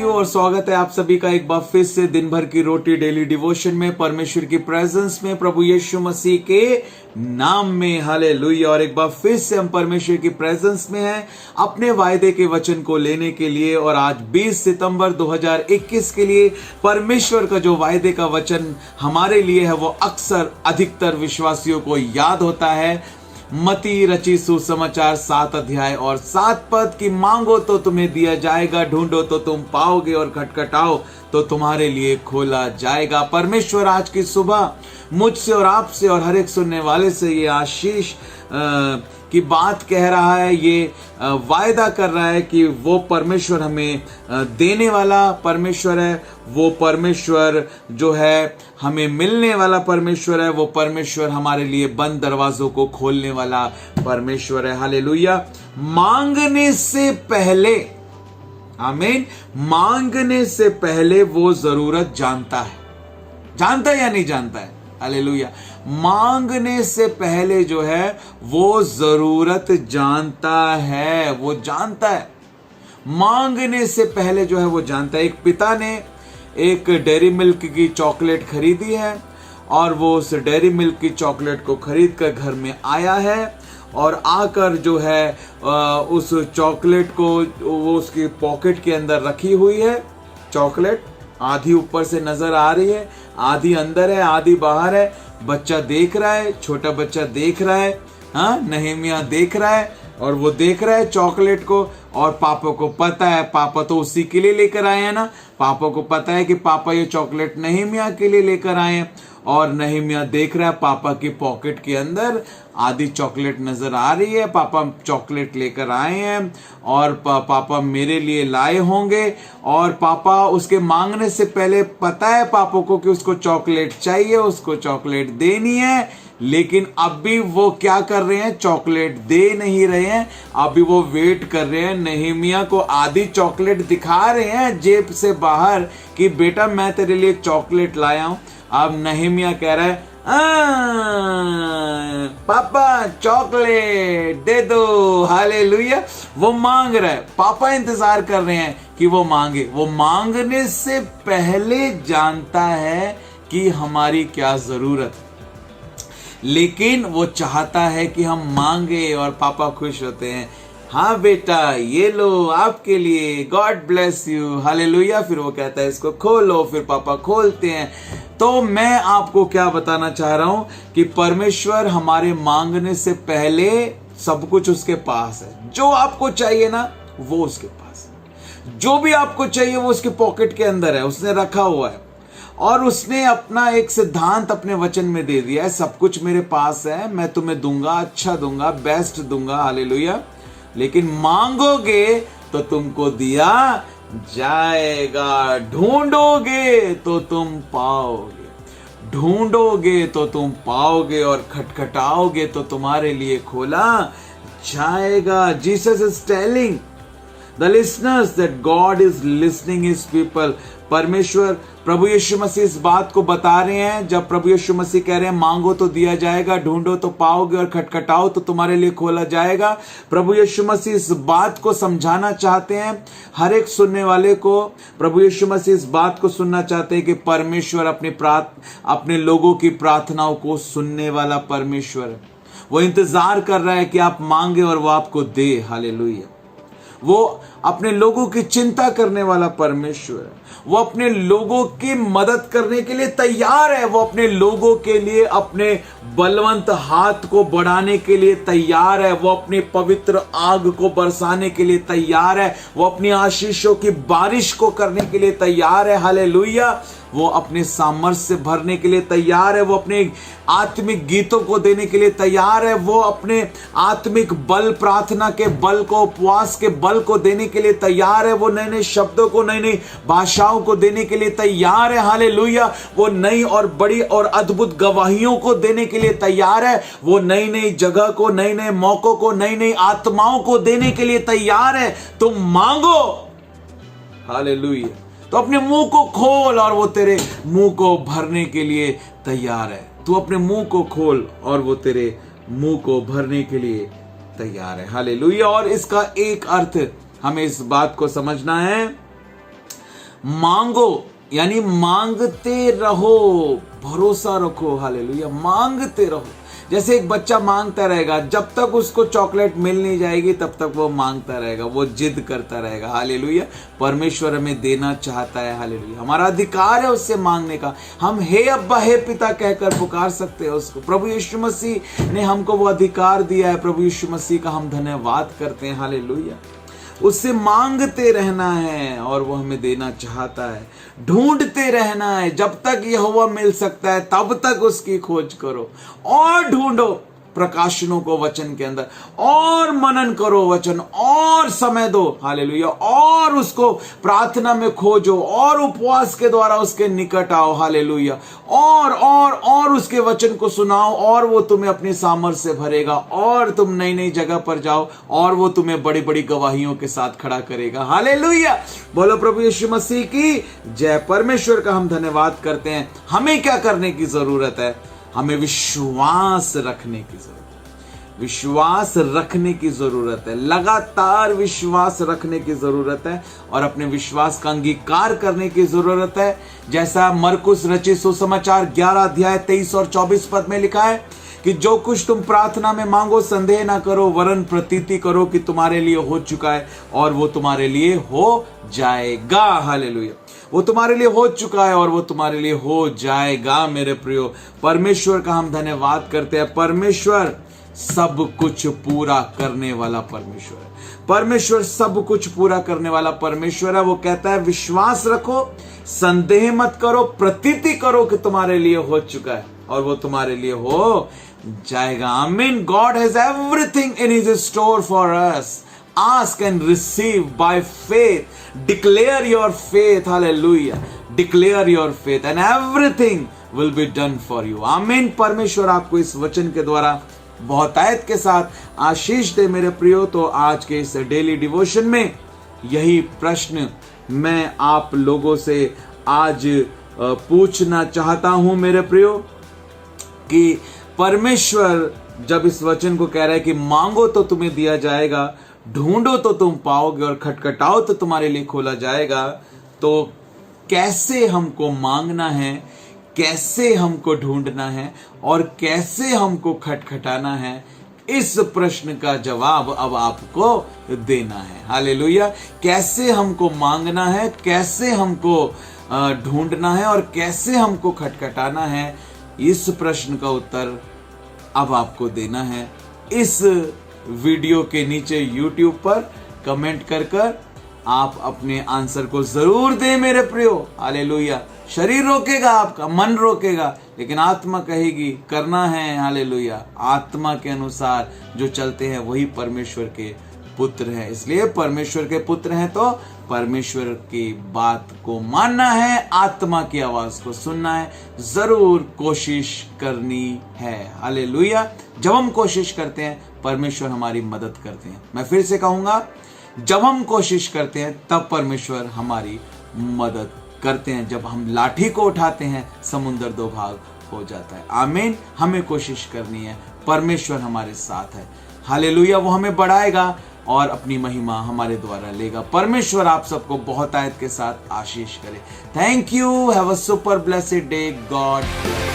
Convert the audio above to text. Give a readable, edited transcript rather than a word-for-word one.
You और स्वागत है आप सभी का एक बार फिर से दिन भर की रोटी डेली डिवोशन में, परमेश्वर की प्रेजेंस में, प्रभु यीशु मसीह के नाम में। हालेलुया। और एक बार फिर से हम परमेश्वर की प्रेजेंस में हैं अपने वायदे के वचन को लेने के लिए। और आज 20 सितंबर 2021 के लिए परमेश्वर का जो वायदे का वचन हमारे लिए है वो अक्सर अधिकतर विश्वासियों को याद होता है। मती रची सुसमाचार 7 अध्याय और 7 पद की, मांगो तो तुम्हें दिया जाएगा, ढूंढो तो तुम पाओगे और खटखटाओ तो तुम्हारे लिए खोला जाएगा। परमेश्वर आज की सुबह मुझसे और आपसे और हर एक सुनने वाले से ये आशीष की बात कह रहा है, ये वायदा कर रहा है कि वो परमेश्वर हमें देने वाला परमेश्वर है, वो परमेश्वर जो है हमें मिलने वाला परमेश्वर है, वो परमेश्वर हमारे लिए बंद दरवाजों को खोलने वाला परमेश्वर है। हालेलुया। मांगने से पहले, आमीन, मांगने से पहले वो जरूरत जानता है या नहीं जानता है? हालेलुया। मांगने से पहले जो है वो जरूरत जानता है, वो जानता है। मांगने से पहले जो है वो जानता है। एक पिता ने एक डेयरी मिल्क की चॉकलेट खरीदी है और वो उस डेयरी मिल्क की चॉकलेट को खरीद कर घर में आया है और आकर जो है उस चॉकलेट को वो उसकी पॉकेट के अंदर रखी हुई है। चॉकलेट आधी ऊपर से नजर आ रही है, आधी अंदर है, आधी बाहर है। बच्चा देख रहा है, छोटा बच्चा देख रहा है, हाँ, नहेमिया देख रहा है और वो देख रहा है चॉकलेट को। और पापा को पता है, पापा तो उसी के लिए लेकर आए हैं ना, पापा को पता है कि पापा ये चॉकलेट नहेमिया के लिए लेकर आए हैं। और नहेमिया देख रहा है पापा की पॉकेट के अंदर आधी चॉकलेट नजर आ रही है, पापा चॉकलेट लेकर आए हैं और पापा मेरे लिए लाए होंगे। और पापा उसके मांगने से पहले पता है पापा को कि उसको चॉकलेट चाहिए, उसको चॉकलेट देनी है। लेकिन अभी वो क्या कर रहे हैं? चॉकलेट दे नहीं रहे हैं, अभी वो वेट कर रहे हैं। नहेमिया को आधी चॉकलेट दिखा रहे हैं जेब से बाहर कि बेटा मैं तेरे लिए चॉकलेट लाया हूं। अब नहेमिया कह रहा है पापा चॉकलेट दे दो। हालेलुया। वो मांग रहा है, पापा इंतजार कर रहे हैं कि वो मांगे। वो मांगने से पहले जानता है कि हमारी क्या जरूरत, लेकिन वो चाहता है कि हम मांगे और पापा खुश होते हैं। हाँ बेटा ये लो आपके लिए, गॉड ब्लेस यू। हालेलुया। फिर वो कहता है इसको खोलो, फिर पापा खोलते हैं। तो मैं आपको क्या बताना चाह रहा हूं कि परमेश्वर हमारे मांगने से पहले सब कुछ उसके पास है। जो आपको चाहिए ना वो उसके पास है, जो भी आपको चाहिए वो उसके पॉकेट के अंदर है, उसने रखा हुआ है। और उसने अपना एक सिद्धांत अपने वचन में दे दिया है, सब कुछ मेरे पास है, मैं तुम्हें दूंगा, अच्छा दूंगा, बेस्ट दूंगा। हालेलुया। लेकिन मांगोगे तो तुमको दिया जाएगा, ढूंढोगे तो तुम पाओगे, ढूंढोगे तो तुम पाओगे और खटखटाओगे तो तुम्हारे लिए खोला जाएगा। Jesus is telling the listeners that God is listening his people। परमेश्वर प्रभु यीशु मसीह इस बात को बता रहे हैं। जब प्रभु यीशु मसीह कह रहे हैं मांगो तो दिया जाएगा, ढूंढो तो पाओगे और खटखटाओ तो तुम्हारे लिए खोला जाएगा, प्रभु यीशु मसीह इस बात को समझाना चाहते हैं हर एक सुनने वाले को। प्रभु यीशु मसीह इस बात को सुनना चाहते हैं कि परमेश्वर अपने लोगों की प्रार्थनाओं को सुनने वाला परमेश्वर है। वो इंतजार कर रहा है कि आप मांगे और वो आपको दे। हालेलुया। वो अपने लोगों की चिंता करने वाला परमेश्वर है, वो अपने लोगों की मदद करने के लिए तैयार है, वो अपने लोगों के लिए अपने बलवंत हाथ को बढ़ाने के लिए तैयार है, वो अपने पवित्र आग को बरसाने के लिए तैयार है, वो अपनी आशीषों की बारिश को करने के लिए तैयार है। हालेलुया। वो अपने सामर्थ्य से भरने के लिए तैयार है, वो अपने आत्मिक गीतों को देने के लिए तैयार है, वो अपने आत्मिक बल, प्रार्थना के बल को, उपवास के बल को देने के लिए तैयार है, वो नए नए शब्दों को, नई नई भाषाओं को देने के लिए तैयार है। हालेलुया। वो नई और बड़ी और अद्भुत गवाहियों को देने के लिए तैयार है, वो नई नई जगह को, नए नए मौकों को, नई नई आत्माओं को देने के लिए तैयार है। तुम मांगो। हालेलुया। तो अपने मुंह को खोल और वो तेरे मुंह को भरने के लिए तैयार है। तू अपने मुंह को खोल और वो तेरे मुंह को भरने के लिए तैयार है। हालेलुया। और इसका एक अर्थ हमें इस बात को समझना है, मांगो यानी मांगते रहो, भरोसा रखो, हालेलुया, मांगते रहो। जैसे एक बच्चा मांगता रहेगा, जब तक उसको चॉकलेट मिल नहीं जाएगी तब तक वो मांगता रहेगा, वो जिद करता रहेगा, हालेलुया। परमेश्वर हमें देना चाहता है, हालेलुया, हमारा अधिकार है उससे मांगने का। हम हे अब्बा, हे पिता कहकर पुकार सकते हैं उसको। प्रभु यीशु मसीह ने हमको वो अधिकार दिया है। प्रभु यीशु मसीह का हम धन्यवाद करते हैं, हालेलुया। उससे मांगते रहना है और वो हमें देना चाहता है। ढूंढते रहना है, जब तक यहोवा मिल सकता है तब तक उसकी खोज करो और ढूंढो प्रकाशनों को वचन के अंदर, और मनन करो वचन, और समय दो, हालेलुया, और उसको प्रार्थना में खोजो, और उपवास के द्वारा उसके निकट आओ, हालेलुया, और उसके वचन को सुनाओ, और वो तुम्हें अपनी सामर्थ से भरेगा, और तुम नई नई जगह पर जाओ, और वो तुम्हें बड़ी बड़ी गवाहियों के साथ खड़ा करेगा, हालेलुया। बोलो प्रभु यीशु मसीह की जय। परमेश्वर का हम धन्यवाद करते हैं। हमें क्या करने की जरूरत है? हमें विश्वास रखने की जरूरत है, विश्वास रखने की जरूरत है, लगातार विश्वास रखने की जरूरत है, और अपने विश्वास का अंगीकार करने की जरूरत है। जैसा मरकुस रचित सुसमाचार 11 अध्याय 23 और 24 पद में लिखा है कि जो कुछ तुम प्रार्थना में मांगो संदेह ना करो, वरन प्रतीति करो कि तुम्हारे लिए हो चुका है और वो तुम्हारे लिए हो जाएगा, हालेलुया। वो तुम्हारे लिए हो चुका है और वो तुम्हारे लिए हो जाएगा। मेरे प्रियो, परमेश्वर का हम धन्यवाद करते हैं। परमेश्वर सब कुछ पूरा करने वाला परमेश्वर है। परमेश्वर सब कुछ पूरा करने वाला परमेश्वर है। वो कहता है विश्वास रखो, संदेह मत करो, प्रतीति करो कि तुम्हारे लिए हो चुका है और वो तुम्हारे लिए हो जाएगा। आमीन। God has everything in his store for us. Ask and receive by faith. Declare your faith. Hallelujah. Declare your faith and everything will be done for you. Amen. परमेश्वर आपको इस वचन के द्वारा बहुतायत के साथ आशीष दे मेरे प्रियो। तो आज के इस डेली डिवोशन में यही प्रश्न मैं आप लोगों से आज पूछना चाहता हूं मेरे प्रियो, कि परमेश्वर जब इस वचन को कह रहा है कि मांगो तो तुम्हें दिया जाएगा, ढूंढो तो तुम पाओगे, और खटखटाओ तो तुम्हारे लिए खोला जाएगा, तो कैसे हमको मांगना है, कैसे हमको ढूंढना है, और कैसे हमको खटखटाना है, इस प्रश्न का जवाब अब आपको देना है, हालेलुया। कैसे हमको मांगना है, कैसे हमको ढूंढना है, और कैसे हमको खटखटाना है, इस प्रश्न का उत्तर अब आपको देना है। इस वीडियो के नीचे YouTube पर कमेंट कर आप अपने आंसर को जरूर दें मेरे प्रियो, हालेलुया। शरीर रोकेगा, आपका मन रोकेगा, लेकिन आत्मा कहेगी करना है, हालेलुया। आत्मा के अनुसार जो चलते हैं वही परमेश्वर के पुत्र हैं। इसलिए परमेश्वर के पुत्र हैं तो परमेश्वर की बात को मानना है, आत्मा की आवाज को सुनना है, जरूर कोशिश करनी है, हालेलुया। जब हम कोशिश करते हैं परमेश्वर हमारी मदद करते हैं। मैं फिर से कहूंगा, जब हम कोशिश करते हैं तब परमेश्वर हमारी मदद करते हैं। जब हम लाठी को उठाते हैं समुंदर दो भाग हो जाता है। आमीन। हमें कोशिश करनी है, परमेश्वर हमारे साथ है, हालेलुया। वो हमें बढ़ाएगा और अपनी महिमा हमारे द्वारा लेगा। परमेश्वर आप सबको बहुतायत के साथ आशीष करे। Thank you. Have a super blessed day. God bless.